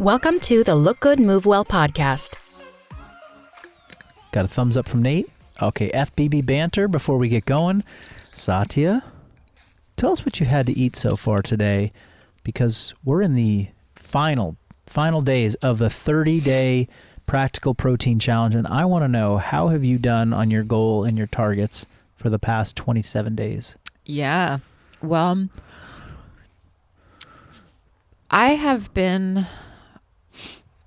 Welcome to the Look Good, Move Well podcast. Got a thumbs up from Nate. Okay, FBB banter before we get going. Satya, tell us what you had to eat so far today, because we're in the final days of the 30-day practical protein challenge, and I want to know, how have you done on your goal and your targets for the past 27 days? Yeah, well, I have been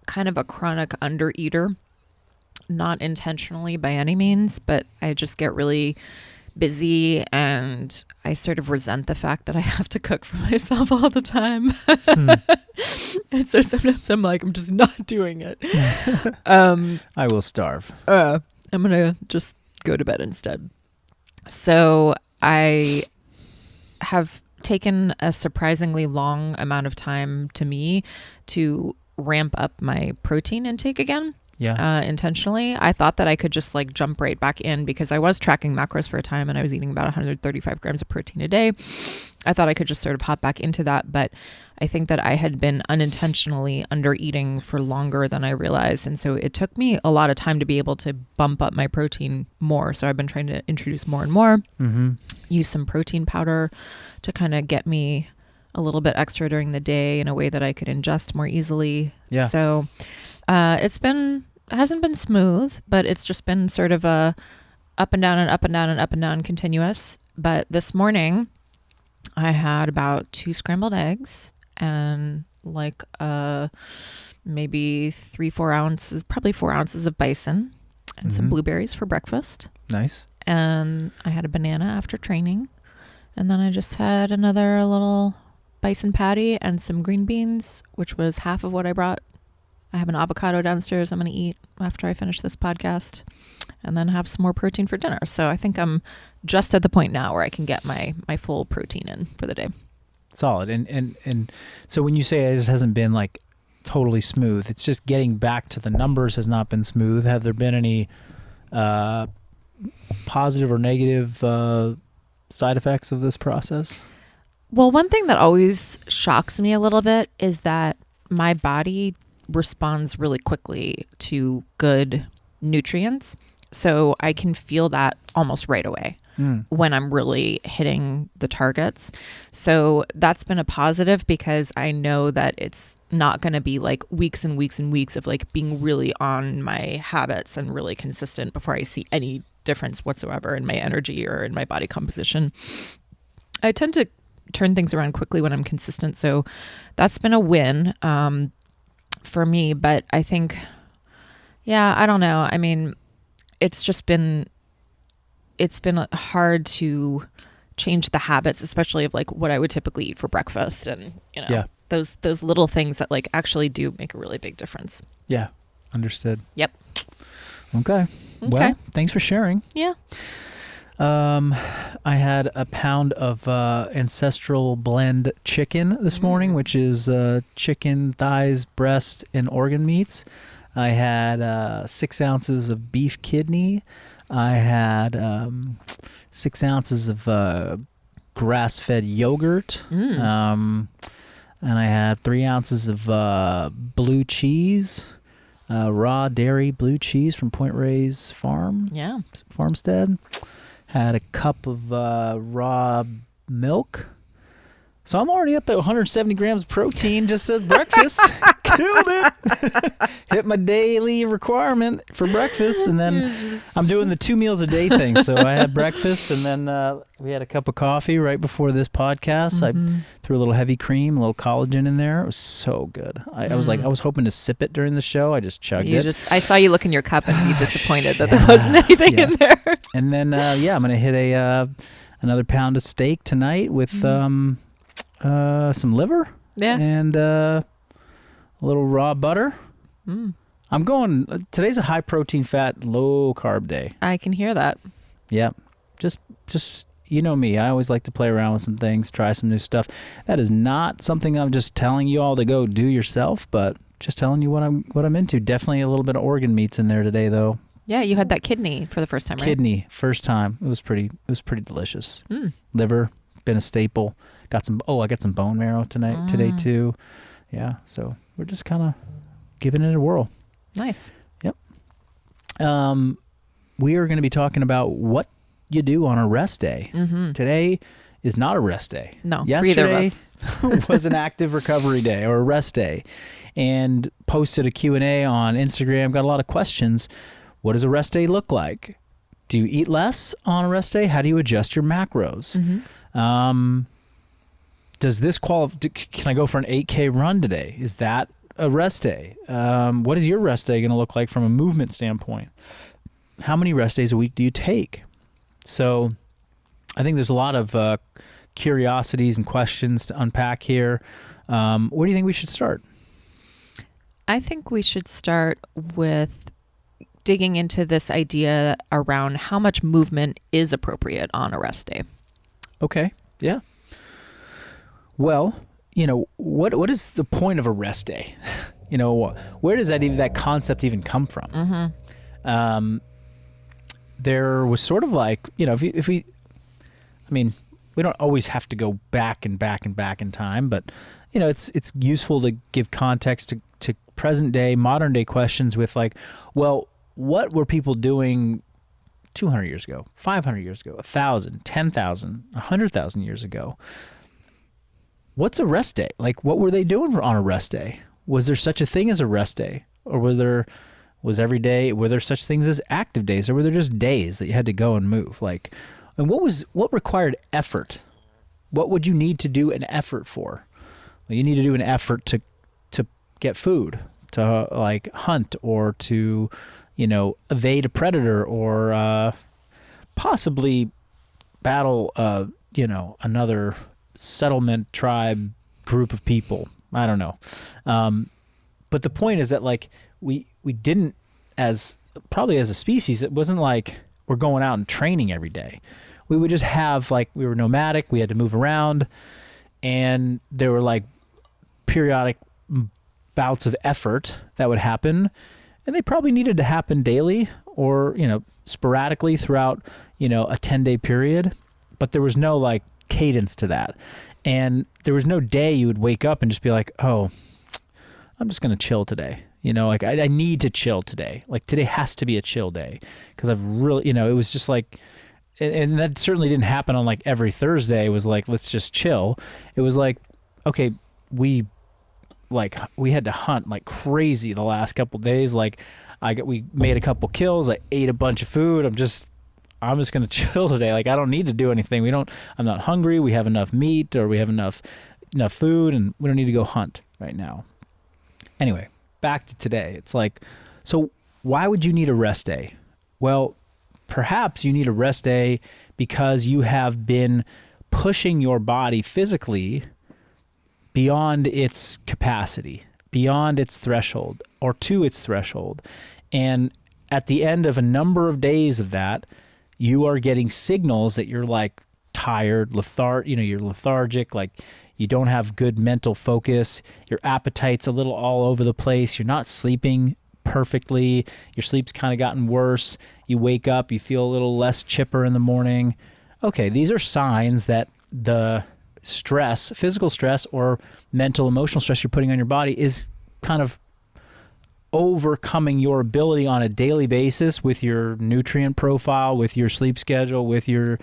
kind of a chronic undereater, not intentionally by any means, but I just get really busy and I sort of resent the fact that I have to cook for myself all the time. And so sometimes I'm like, I'm just not doing it. I will starve. I'm going to just go to bed instead. So I have taken a surprisingly long amount of time to me to ramp up my protein intake again. Yeah. Intentionally. I thought that I could just like jump right back in because I was tracking macros for a time and I was eating about 135 grams of protein a day. I thought I could just sort of hop back into that, but I think that I had been unintentionally under eating for longer than I realized. And so it took me a lot of time to be able to bump up my protein more. So I've been trying to introduce more and more, use some protein powder to kind of get me a little bit extra during the day in a way that I could ingest more easily. Yeah. So it hasn't been smooth, but it's just been sort of a up and down and up and down and up and down continuous. But this morning I had about 2 scrambled eggs and like maybe 3-4 ounces, probably 4 ounces of bison and some blueberries for breakfast. Nice. And I had a banana after training. And then I just had another little bison patty and some green beans, which was half of what I brought. I have an avocado downstairs I'm going to eat after I finish this podcast, and then have some more protein for dinner. So I think I'm just at the point now where I can get my full protein in for the day. Solid. And so when you say it hasn't been like totally smooth, it's just getting back to the numbers has not been smooth. Have there been any positive or negative side effects of this process? Well, one thing that always shocks me a little bit is that my body responds really quickly to good nutrients. So I can feel that almost right away when I'm really hitting the targets. So that's been a positive because I know that it's not going to be like weeks and weeks and weeks of like being really on my habits and really consistent before I see any difference whatsoever in my energy or in my body composition. I tend to turn things around quickly when I'm consistent. So that's been a win for me. But I think, I don't know. I mean, it's been hard to change the habits, especially of like what I would typically eat for breakfast and, those little things that like actually do make a really big difference. Yeah. Understood. Yep. Okay. Well, thanks for sharing. Yeah. I had a pound of ancestral blend chicken this morning, which is chicken thighs, breast, and organ meats. I had 6 ounces of beef kidney. I had 6 ounces of grass-fed yogurt. And I had 3 ounces of blue cheese, raw dairy blue cheese from Point Reyes Farmstead. Had a cup of raw milk. So I'm already up at 170 grams of protein just at breakfast. Killed it. Hit my daily requirement for breakfast. And then I'm doing the 2 meals a day thing. So I had breakfast and then we had a cup of coffee right before this podcast. I threw a little heavy cream, a little collagen in there. It was so good. I was hoping to sip it during the show. I just chugged it. I saw you look in your cup and be disappointed that there wasn't anything in there. And then, I'm going to hit another pound of steak tonight with some liver and a little raw butter. I'm going, today's a high protein, fat, low carb day. I can hear that. Yep. Just you know me, I always like to play around with some things, try some new stuff. That is not something I'm just telling you all to go do yourself, but just telling you what I'm into. Definitely a little bit of organ meats in there today, though. Yeah, you had that kidney for the first time, right? Kidney, first time. It was pretty delicious. Liver, been a staple. I got some bone marrow today too. Yeah. So we're just kind of giving it a whirl. Nice. Yep. We are going to be talking about what you do on a rest day. Mm-hmm. Today is not a rest day. No, for either of Yesterday us. was an active recovery day or a rest day, and posted a Q&A on Instagram. Got a lot of questions. What does a rest day look like? Do you eat less on a rest day? How do you adjust your macros? Mm-hmm. Does this qualify? Can I go for an 8K run today? Is that a rest day? What is your rest day going to look like from a movement standpoint? How many rest days a week do you take? So I think there's a lot of curiosities and questions to unpack here. Where do you think we should start? I think we should start with digging into this idea around how much movement is appropriate on a rest day. Okay. Yeah. Well, what is the point of a rest day? Where does that concept even come from? Mm-hmm. There was sort of like, we don't always have to go back and back and back in time, but it's useful to give context to present day, modern day questions with like, well, what were people doing 200 years ago, 500 years ago, 1,000, 10,000, 100,000 years ago? What's a rest day? Like, what were they doing on a rest day? Was there such a thing as a rest day? Or were there such things as active days? Or were there just days that you had to go and move? Like, and what required effort? What would you need to do an effort for? Well, you need to do an effort to get food, to like hunt, or to, evade a predator, or possibly battle, another settlement tribe group of people. I don't know. But the point is that like we didn't, probably as a species, it wasn't like we're going out and training every day. We would just have we were nomadic, we had to move around, and there were like periodic bouts of effort that would happen, and they probably needed to happen daily or, sporadically throughout, a 10-day period, but there was no like cadence to that. And there was no day you would wake up and just be like, oh, I'm just going to chill today. I need to chill today. Like today has to be a chill day because I've really, it was just like, and that certainly didn't happen on like every Thursday. It was like, let's just chill. It was like, okay, we had to hunt like crazy the last couple of days. Like we made a couple kills. I ate a bunch of food. I'm just going to chill today. Like I don't need to do anything. I'm not hungry. We have enough meat, or we have enough food, and we don't need to go hunt right now. Anyway, back to today. It's like, so why would you need a rest day? Well, perhaps you need a rest day because you have been pushing your body physically beyond its capacity, beyond its threshold, or to its threshold. And at the end of a number of days of that, you are getting signals that you're like tired, you're lethargic, like you don't have good mental focus, your appetite's a little all over the place, you're not sleeping perfectly, your sleep's kind of gotten worse, you wake up, you feel a little less chipper in the morning. Okay, these are signs that the stress, physical stress or mental, emotional stress you're putting on your body is kind of overcoming your ability on a daily basis with your nutrient profile, with your sleep schedule, with your,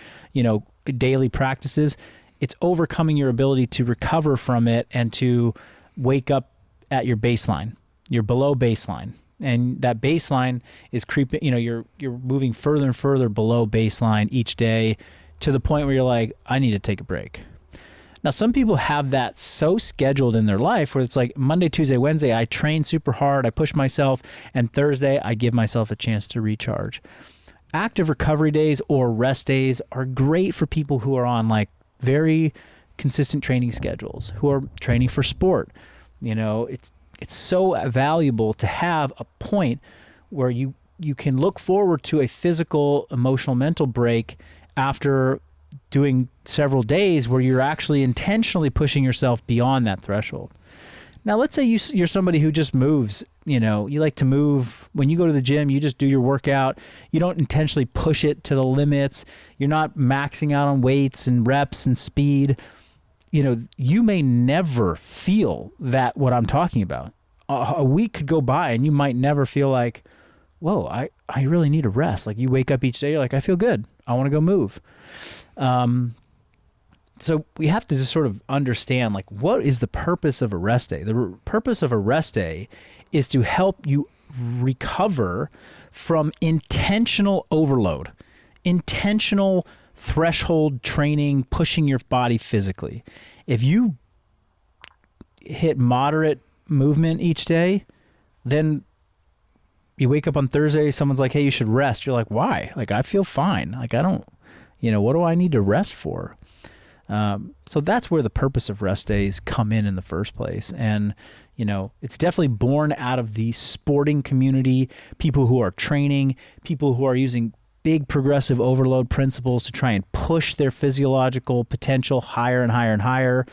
daily practices. It's overcoming your ability to recover from it and to wake up at your baseline. You're below baseline. And that baseline is creeping, you're moving further and further below baseline each day to the point where you're like, I need to take a break. Now, some people have that so scheduled in their life where it's like Monday, Tuesday, Wednesday, I train super hard, I push myself, and Thursday, I give myself a chance to recharge. Active recovery days or rest days are great for people who are on like very consistent training schedules, who are training for sport. It's so valuable to have a point where you can look forward to a physical, emotional, mental break after doing several days where you're actually intentionally pushing yourself beyond that threshold. Now, let's say you're somebody who just moves, you like to move. When you go to the gym, you just do your workout. You don't intentionally push it to the limits. You're not maxing out on weights and reps and speed. you may never feel that what I'm talking about. A week could go by and you might never feel like, whoa, I really need a rest. Like you wake up each day, you're like, I feel good. I want to go move. So we have to just sort of understand, like, what is the purpose of a rest day? The purpose of a rest day is to help you recover from intentional overload, intentional threshold training, pushing your body physically. If you hit moderate movement each day, then you wake up on Thursday, someone's like, hey, you should rest. You're like, why? Like, I feel fine. Like, I don't, what do I need to rest for? So that's where the purpose of rest days come in the first place. And, it's definitely born out of the sporting community, people who are training, people who are using big progressive overload principles to try and push their physiological potential higher and higher and higher.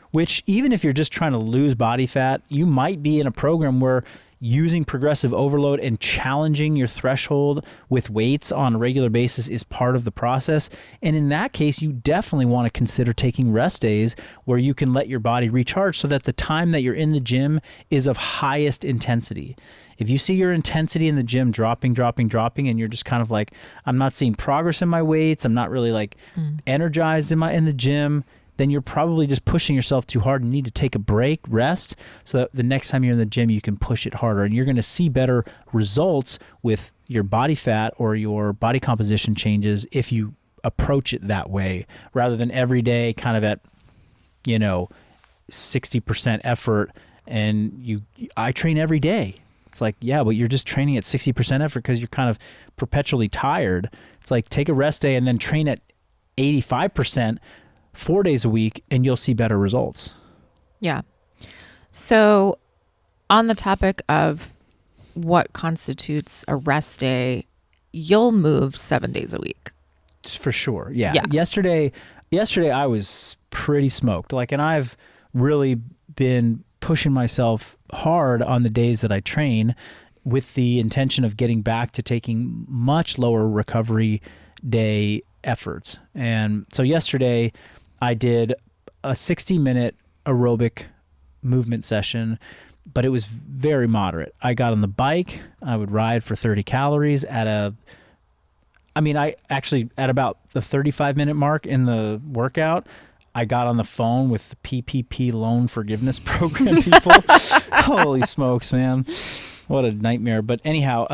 Which even if you're just trying to lose body fat, you might be in a program where using progressive overload and challenging your threshold with weights on a regular basis is part of the process. And in that case, you definitely want to consider taking rest days where you can let your body recharge so that the time that you're in the gym is of highest intensity. If you see your intensity in the gym dropping, and you're just kind of like, I'm not seeing progress in my weights, I'm not really like energized in the gym, then you're probably just pushing yourself too hard and need to take a break, rest, so that the next time you're in the gym, you can push it harder. And you're going to see better results with your body fat or your body composition changes if you approach it that way, rather than every day kind of at, 60% effort. And I train every day. It's like, yeah, but you're just training at 60% effort because you're kind of perpetually tired. It's like, take a rest day and then train at 85%, 4 days a week, and you'll see better results. Yeah. So on the topic of what constitutes a rest day, you'll move 7 days a week. For sure. Yeah. Yesterday I was pretty smoked. And I've really been pushing myself hard on the days that I train with the intention of getting back to taking much lower recovery day efforts. And so yesterday I did a 60-minute aerobic movement session, but it was very moderate. I got on the bike. I would ride for 30 calories at about the 35-minute mark in the workout, I got on the phone with the PPP loan forgiveness program people. Holy smokes, man. What a nightmare. But anyhow,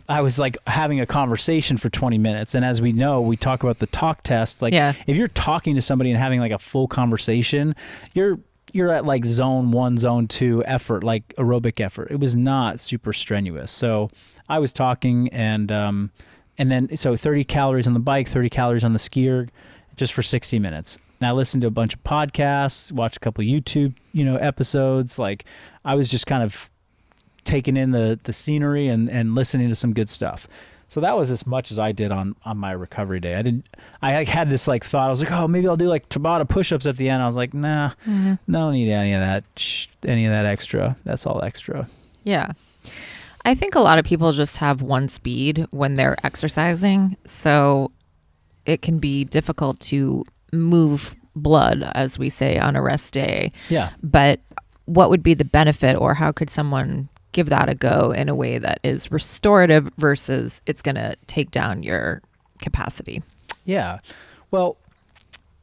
I was like having a conversation for 20 minutes. And as we know, we talk about the talk test. If you're talking to somebody and having like a full conversation, you're at like zone 1, zone 2 effort, like aerobic effort. It was not super strenuous. So I was talking and then, so 30 calories on the bike, 30 calories on the skier, just for 60 minutes. And I listened to a bunch of podcasts, watched a couple of YouTube, episodes. Like I was just kind of taking in the scenery and listening to some good stuff. So that was as much as I did on my recovery day. I had this like thought, I was like, oh, maybe I'll do like Tabata push-ups at the end. I was like, nah, I don't need any of that extra. That's all extra. Yeah. I think a lot of people just have one speed when they're exercising. So it can be difficult to move blood, as we say, on a rest day. Yeah. But what would be the benefit, or how could someone give that a go in a way that is restorative versus it's going to take down your capacity? Yeah. Well,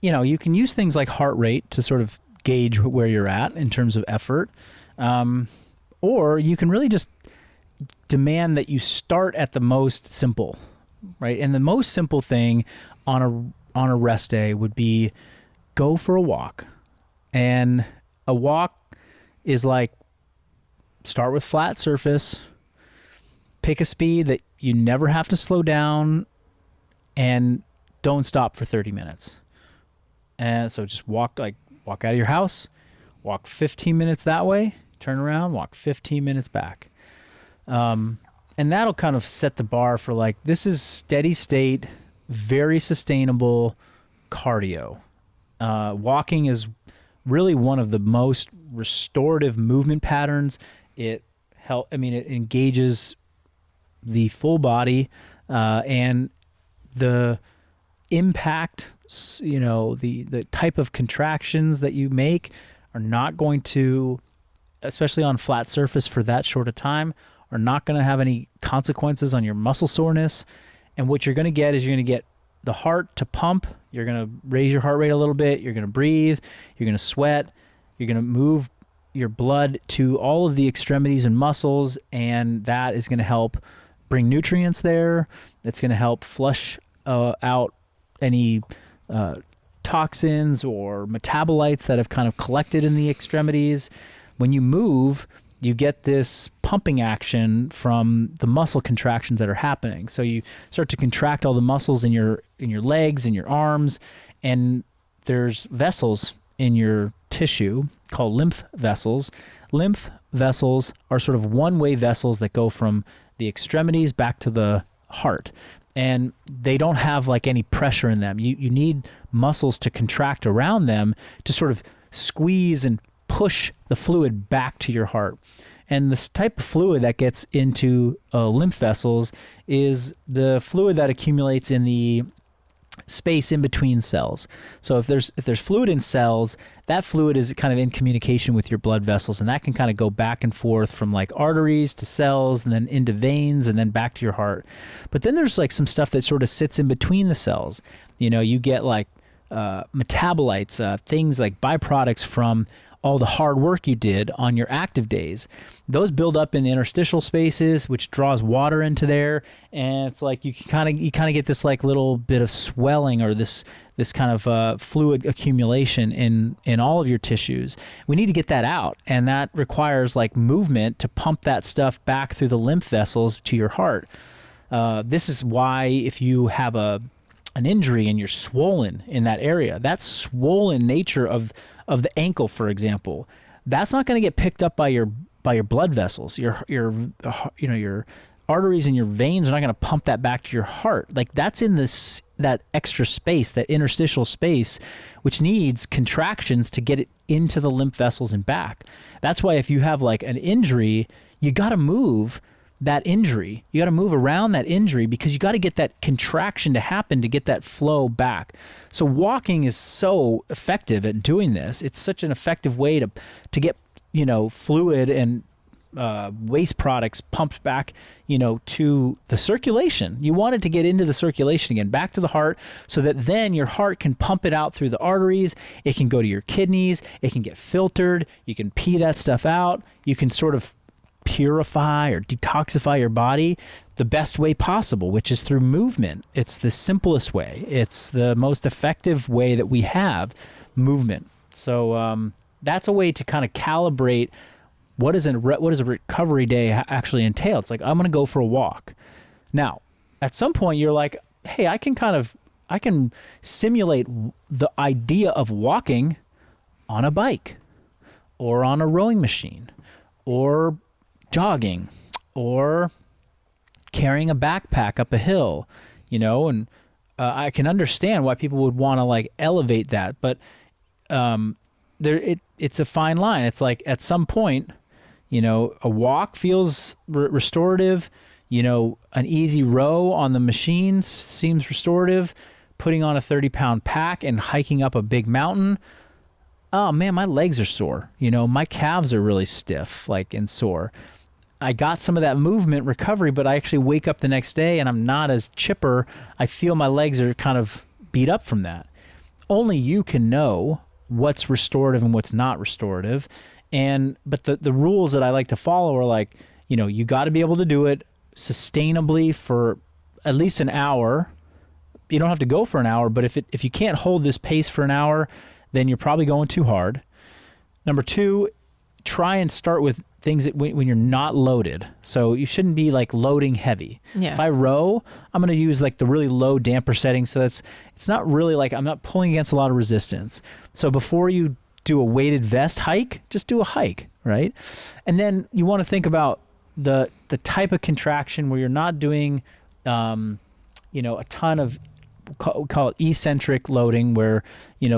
you can use things like heart rate to sort of gauge where you're at in terms of effort. Or you can really just demand that you start at the most simple, right? And the most simple thing on a rest day would be go for a walk. And a walk is like, start with flat surface, pick a speed that you never have to slow down, and don't stop for 30 minutes. And so just walk out of your house, walk 15 minutes that way, turn around, walk 15 minutes back. And that'll kind of set the bar for like, this is steady state, very sustainable cardio. Walking is really one of the most restorative movement patterns. It engages the full body, and the impact the type of contractions that you make are not going to, especially on flat surface for that short a time, are not going to have any consequences on your muscle soreness. And what you're going to get is you're going to get the heart to pump. You're going to raise your heart rate a little bit. You're going to breathe. You're going to sweat. You're going to move your blood to all of the extremities and muscles, and that is going to help bring nutrients there. It's going to help flush out any toxins or metabolites that have kind of collected in the extremities. When you move, you get this pumping action from the muscle contractions that are happening. So you start to contract all the muscles in your legs and your arms, and there's vessels in your tissue called lymph vessels. Lymph vessels are sort of one-way vessels that go from the extremities back to the heart, and they don't have like any pressure in them. You need muscles to contract around them to sort of squeeze and push the fluid back to your heart. And this type of fluid that gets into lymph vessels is the fluid that accumulates in the space in between cells. So if there's fluid in cells, that fluid is kind of in communication with your blood vessels, and that can kind of go back and forth from like arteries to cells and then into veins and then back to your heart. But then there's like some stuff that sort of sits in between the cells. You get like metabolites, things like byproducts from all the hard work you did on your active days. Those build up in the interstitial spaces, which draws water into there, and it's like you kind of get this like little bit of swelling or this kind of fluid accumulation in all of your tissues. We need to get that out, and that requires like movement to pump that stuff back through the lymph vessels to your heart. This is why if you have an injury and you're swollen in that area, that swollen nature of the ankle, for example, that's not going to get picked up by your blood vessels. Your arteries and your veins are not going to pump that back to your heart. Like that's in that extra space, that interstitial space, which needs contractions to get it into the lymph vessels and back. That's why if you have like an injury, you got to move that injury. You got to move around that injury because you got to get that contraction to happen to get that flow back. So walking is so effective at doing this. It's such an effective way to get, fluid and waste products pumped back, to the circulation. You want it to get into the circulation again, back to the heart, so that then your heart can pump it out through the arteries. It can go to your kidneys. It can get filtered. You can pee that stuff out. You can sort of purify or detoxify your body the best way possible, which is through movement. It's the simplest way. It's the most effective way that we have, movement. So that's a way to kind of calibrate what does a recovery day actually entail. It's like, I'm going to go for a walk. Now, at some point you're like, hey, I can simulate the idea of walking on a bike or on a rowing machine or jogging or carrying a backpack up a hill, and I can understand why people would want to like elevate that, but it's a fine line. It's like at some point, a walk feels restorative, an easy row on the machine seems restorative, putting on a 30-pound pack and hiking up a big mountain. Oh man, my legs are sore. My calves are really stiff, and sore. I got some of that movement recovery, but I actually wake up the next day and I'm not as chipper. I feel my legs are kind of beat up from that. Only you can know what's restorative and what's not restorative. But the rules that I like to follow are like, you got to be able to do it sustainably for at least an hour. You don't have to go for an hour, but if you can't hold this pace for an hour, then you're probably going too hard. Number two, try and start with things that when you're not loaded. So you shouldn't be like loading heavy. Yeah. If I row, I'm going to use like the really low damper setting. So it's not really like I'm not pulling against a lot of resistance. So before you do a weighted vest hike, just do a hike, right? And then you want to think about the type of contraction where you're not doing, a ton of, call it eccentric loading, where,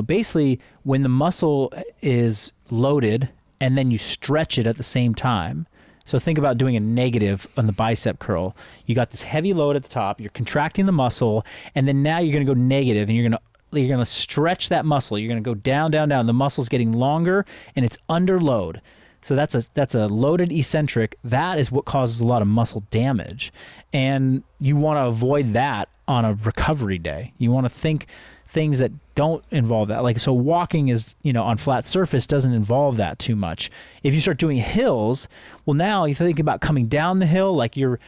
basically when the muscle is loaded and then you stretch it at the same time. So think about doing a negative on the bicep curl. You got this heavy load at the top, you're contracting the muscle, and then now you're going to go negative and you're going to to stretch that muscle. You're going to go down, down, down. The muscle's getting longer and it's under load. So that's a loaded eccentric. That is what causes a lot of muscle damage. And you want to avoid that on a recovery day. You want to think things that don't involve that. Like, so walking is, on flat surface doesn't involve that too much. If you start doing hills, well, now you think about coming down the hill, like you're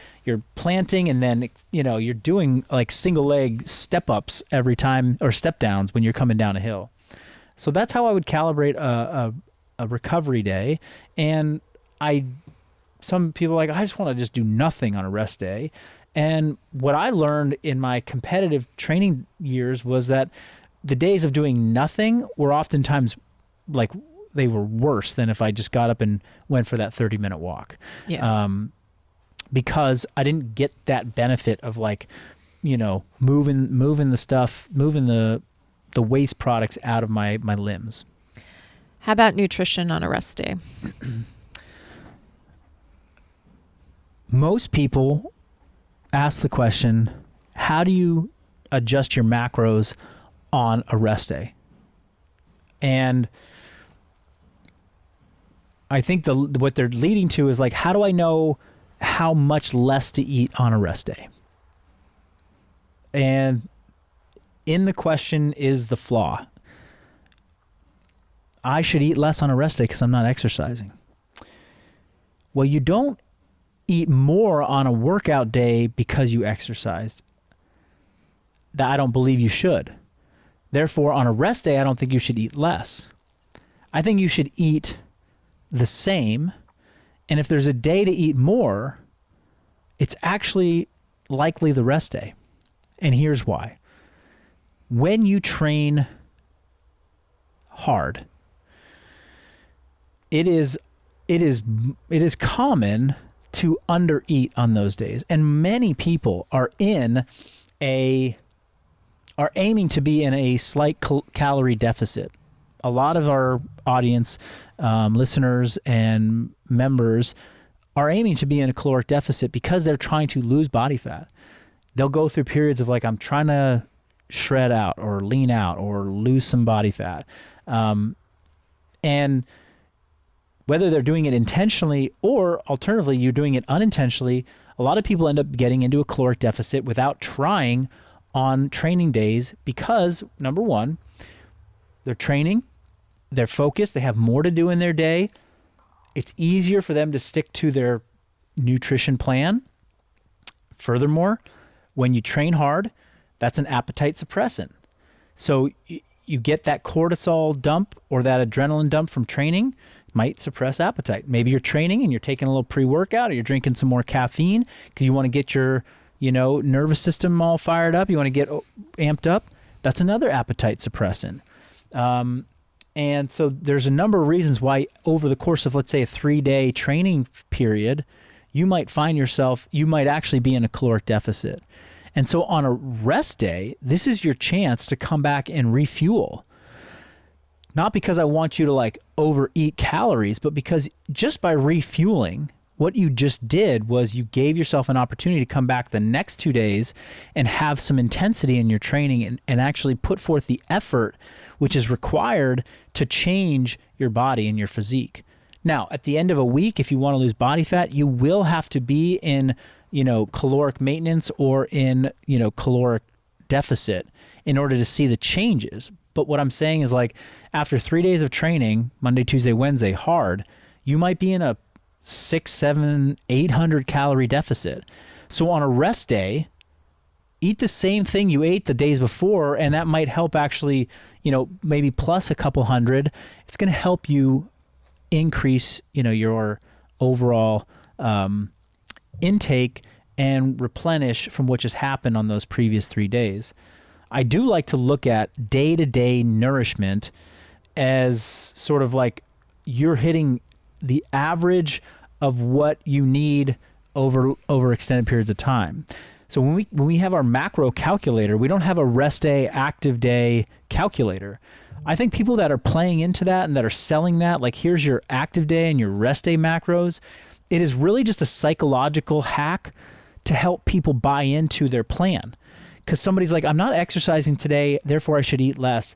planting and then, you're doing like single leg step ups every time, or step downs when you're coming down a hill. So that's how I would calibrate a recovery day. And some people are like, I just want to just do nothing on a rest day. And what I learned in my competitive training years was that the days of doing nothing were oftentimes like they were worse than if I just got up and went for that 30-minute walk. Yeah. Because I didn't get that benefit of like, moving the stuff, moving the waste products out of my limbs. How about nutrition on a rest day? Most people ask the question, how do you adjust your macros on a rest day? And I think what they're leading to is like, how do I know how much less to eat on a rest day? And in the question is the flaw. I should eat less on a rest day because I'm not exercising. Well, you don't eat more on a workout day because you exercised. That I don't believe you should. Therefore, on a rest day, I don't think you should eat less. I think you should eat the same. And if there's a day to eat more, it's actually likely the rest day. And here's why. When you train hard, it is common to undereat on those days. And many people are aiming to be in a slight calorie deficit. A lot of our audience, listeners and members are aiming to be in a caloric deficit because they're trying to lose body fat. They'll go through periods of like, I'm trying to shred out or lean out or lose some body fat. And whether they're doing it intentionally or alternatively, you're doing it unintentionally, a lot of people end up getting into a caloric deficit without trying on training days because, number one, they're training, they're focused, they have more to do in their day. It's easier for them to stick to their nutrition plan. Furthermore, when you train hard, that's an appetite suppressant. So you get that cortisol dump or that adrenaline dump from training, might suppress appetite. Maybe you're training and you're taking a little pre-workout or you're drinking some more caffeine because you want to get your, nervous system all fired up. You want to get amped up. That's another appetite suppressant. And so there's a number of reasons why over the course of, let's say, a 3-day training period, you might find yourself, you might actually be in a caloric deficit. And so on a rest day, this is your chance to come back and refuel. Not because I want you to like overeat calories, but because just by refueling, what you just did was you gave yourself an opportunity to come back the next 2 days and have some intensity in your training and actually put forth the effort which is required to change your body and your physique. Now, at the end of a week, if you want to lose body fat, you will have to be in, caloric maintenance or in, caloric deficit in order to see the changes. But what I'm saying is like after 3 days of training, Monday, Tuesday, Wednesday, hard, you might be in a 600, 700, 800 calorie deficit. So on a rest day, eat the same thing you ate the days before, and that might help actually, maybe plus a couple hundred. It's going to help you increase, your overall intake and replenish from what just happened on those previous 3 days. I do like to look at day-to-day nourishment as sort of like you're hitting the average of what you need over extended periods of time. So when we have our macro calculator, we don't have a rest day, active day calculator. I think people that are playing into that and that are selling that, like here's your active day and your rest day macros, it is really just a psychological hack to help people buy into their plan. because somebody's like, I'm not exercising today, therefore I should eat less.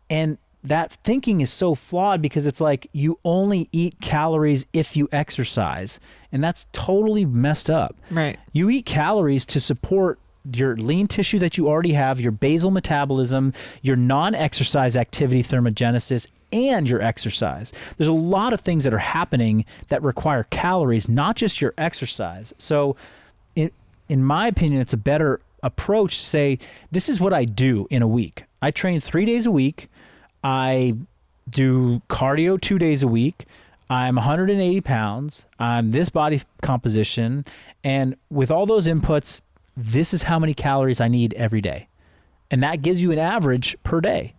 And that thinking is so flawed because it's like you only eat calories if you exercise. And that's totally messed up. Right. You eat calories to support your lean tissue that you already have, your basal metabolism, your non-exercise activity thermogenesis, and your exercise. There's a lot of things that are happening that require calories, not just your exercise. So in my opinion, it's a better approach to say, this is what I do in a week. I train 3 days a week. I do cardio 2 days a week. I'm 180 pounds. I'm this body composition. And with all those inputs, this is how many calories I need every day. And that gives you an average per day.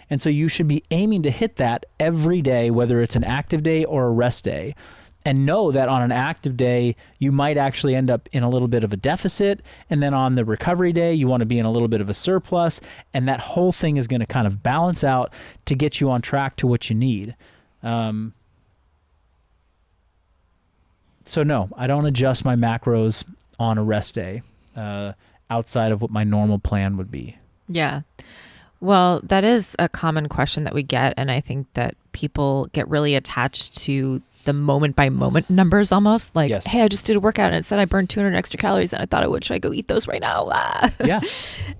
And so you should be aiming to hit that every day, whether it's an active day or a rest day. And know that on an active day, you might actually end up in a little bit of a deficit. And then on the recovery day, you want to be in a little bit of a surplus. And that whole thing is going to kind of balance out to get you on track to what you need. So no, I don't adjust my macros on a rest day outside of what my normal plan would be. Yeah. Well, that is a common question that we get. And I think that people get really attached to the moment by moment numbers almost like, Yes. Hey, I just did a workout and it said I burned 200 extra calories and I thought I would. Should I go eat those right now? Yeah.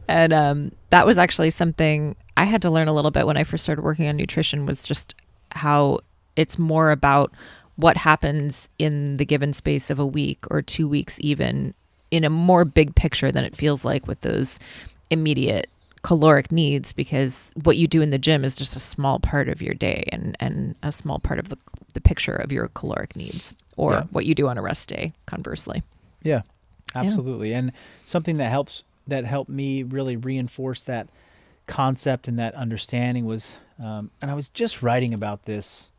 And that was actually something I had to learn a little bit when I first started working on nutrition, was just how it's more about what happens in the given space of a week or 2 weeks, even in a more big picture than it feels like with those immediate caloric needs, because what you do in the gym is just a small part of your day and a small part of the picture of your caloric needs, or what you do on a rest day, conversely. Yeah, absolutely. And something that helped me really reinforce that concept and that understanding was, and I was just writing about this.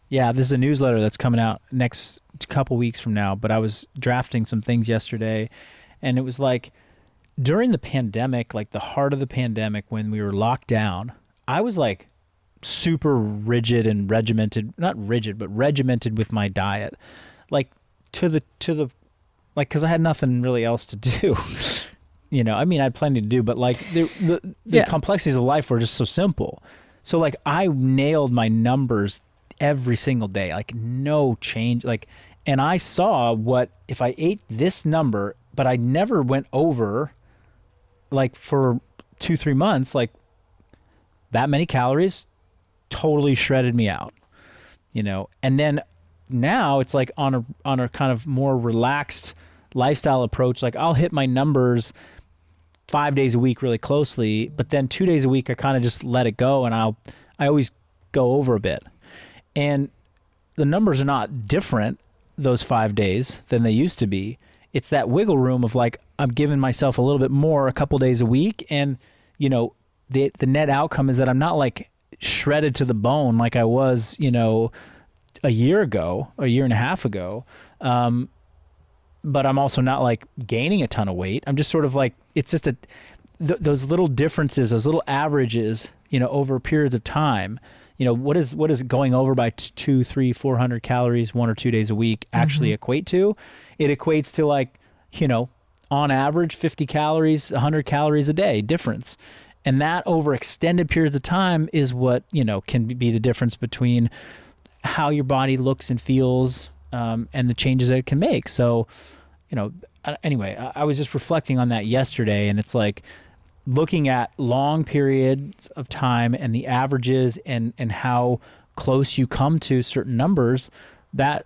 Yeah, this is a newsletter that's coming out next couple weeks from now, but I was drafting some things yesterday, and it was like, during the pandemic, like the heart of the pandemic, when we were locked down, I was like super rigid and regimented, not rigid, but regimented with my diet. Like to the, cause I had nothing really else to do, I mean, I had plenty to do, but like the complexities of life were just so simple. So like I nailed my numbers every single day, like no change, and I saw what, if I ate this number, but I never went over, like for 2-3 months, like that many calories totally shredded me out, and then now it's like on a kind of more relaxed lifestyle approach. Like I'll hit my numbers 5 days a week really closely, but then 2 days a week, I kind of just let it go. And I always go over a bit, and the numbers are not different those 5 days than they used to be. It's that wiggle room of like, I'm giving myself a little bit more a couple days a week. And, the net outcome is that I'm not like shredded to the bone like I was, a year and a half ago. But I'm also not like gaining a ton of weight. I'm just sort of like, it's just those little differences, those little averages, over periods of time. What is going over by 200, 300, 400 calories 1 or 2 days a week actually equate to? It equates to like, on average 50 calories, 100 calories a day difference. And that over extended periods of time is what, can be the difference between how your body looks and feels, and the changes that it can make. So, anyway, I was just reflecting on that yesterday, and it's like, looking at long periods of time and the averages and how close you come to certain numbers, that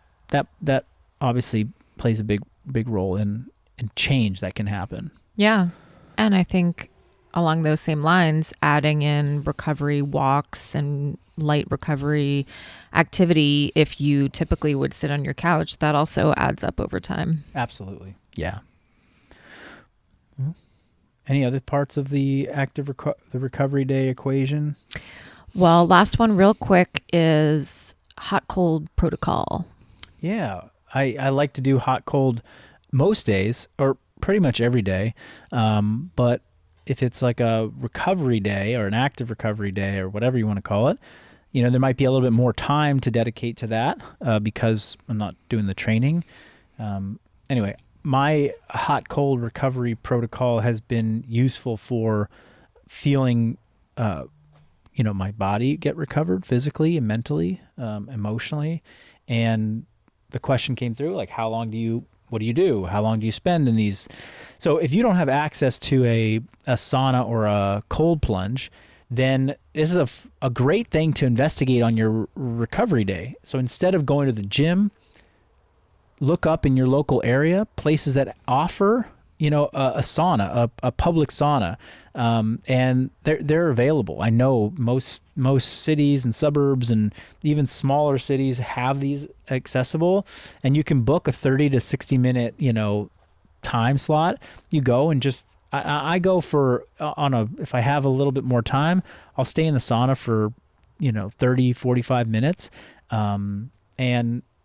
obviously plays a big role in change that can happen. Yeah. And I think along those same lines, adding in recovery walks and light recovery activity, if you typically would sit on your couch, that also adds up over time. Absolutely. Yeah. Any other parts of the active the recovery day equation? Well, last one real quick is hot-cold protocol. Yeah, I like to do hot-cold most days, or pretty much every day. But if it's like a recovery day or an active recovery day or whatever you want to call it, there might be a little bit more time to dedicate to that because I'm not doing the training. Anyway, my hot cold recovery protocol has been useful for feeling, my body get recovered physically and mentally, emotionally. And the question came through, like, what do you do? How long do you spend in these? So if you don't have access to a sauna or a cold plunge, then this is a great thing to investigate on your recovery day. So instead of going to the gym, look up in your local area places that offer, a sauna, a public sauna, and they're available. I know most cities and suburbs and even smaller cities have these accessible, and you can book a 30 to 60 minute, time slot. You go and just I go for if I have a little bit more time, I'll stay in the sauna for 30, 45 minutes. And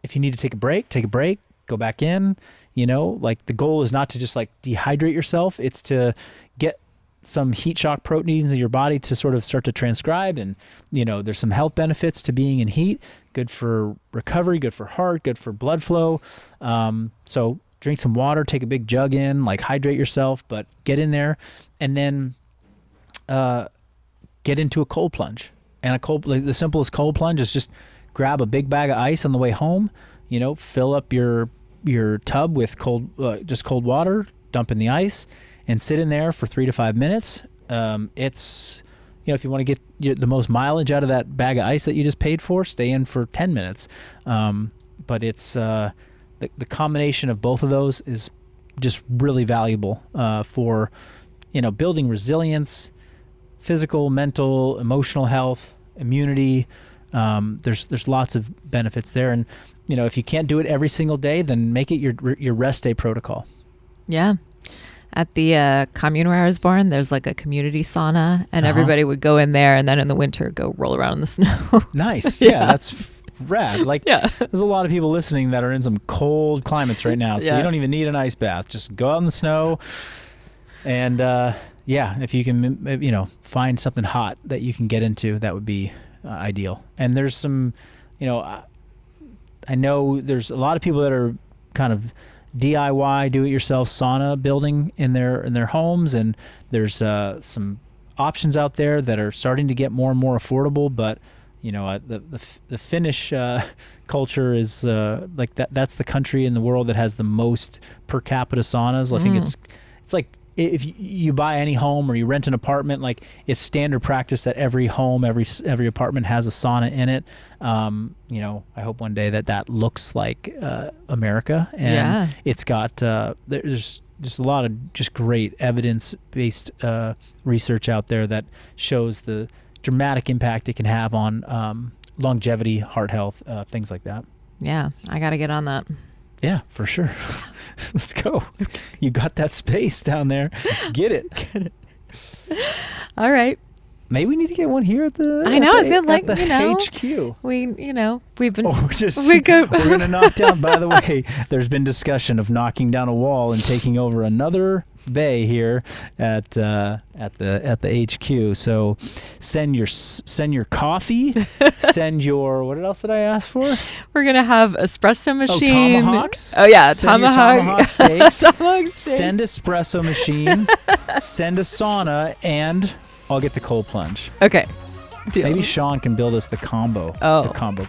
if you need to take a break, go back in. Like the goal is not to just like dehydrate yourself. It's to get some heat shock proteins in your body to sort of start to transcribe. And, there's some health benefits to being in heat, good for recovery, good for heart, good for blood flow. So drink some water, take a big jug in, like hydrate yourself, but get in there and then, get into a cold plunge. And the simplest cold plunge is just grab a big bag of ice on the way home, fill up your tub with cold water, dump in the ice, and sit in there for 3 to 5 minutes. It's, if you want to get the most mileage out of that bag of ice that you just paid for, stay in for 10 minutes. But it's the combination of both of those is just really valuable for, building resilience, physical, mental, emotional health, immunity. There's lots of benefits there. And, if you can't do it every single day, then make it your rest day protocol. Yeah. At the commune where I was born, there's like a community sauna, and everybody would go in there, and then in the winter go roll around in the snow. Nice. Yeah, that's rad. Like, there's a lot of people listening that are in some cold climates right now, so you don't even need an ice bath. Just go out in the snow, and if you can, find something hot that you can get into, that would be ideal. And there's some, I know there's a lot of people that are kind of DIY, do-it-yourself sauna building in their homes, and there's some options out there that are starting to get more and more affordable. But the Finnish culture is like that. That's the country in the world that has the most per capita saunas. I think it's like if you buy any home or you rent an apartment, like it's standard practice that every home, every apartment has a sauna in it. I hope one day that looks like America, and it's got there's just a lot of just great evidence-based research out there that shows the dramatic impact it can have on longevity, heart health, things like that. Yeah, I got to get on that. Yeah, for sure. Let's go. You got that space down there. Get it. All right. Maybe we need to get one here at the. I know. I was gonna HQ. We've been. We're gonna knock down. By the way, there's been discussion of knocking down a wall and taking over another bay here at the HQ. So send your coffee. Send your, what else did I ask for? We're gonna have espresso machine. Oh, tomahawks. Oh yeah, send tomahawk steaks. Tomahawk steaks. Send espresso machine. Send a sauna, and I'll get the cold plunge. Okay. Deal. Maybe Sean can build us the combo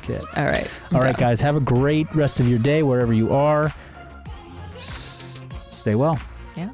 kit. All right. All right, guys. Have a great rest of your day wherever you are. Stay well. Yeah.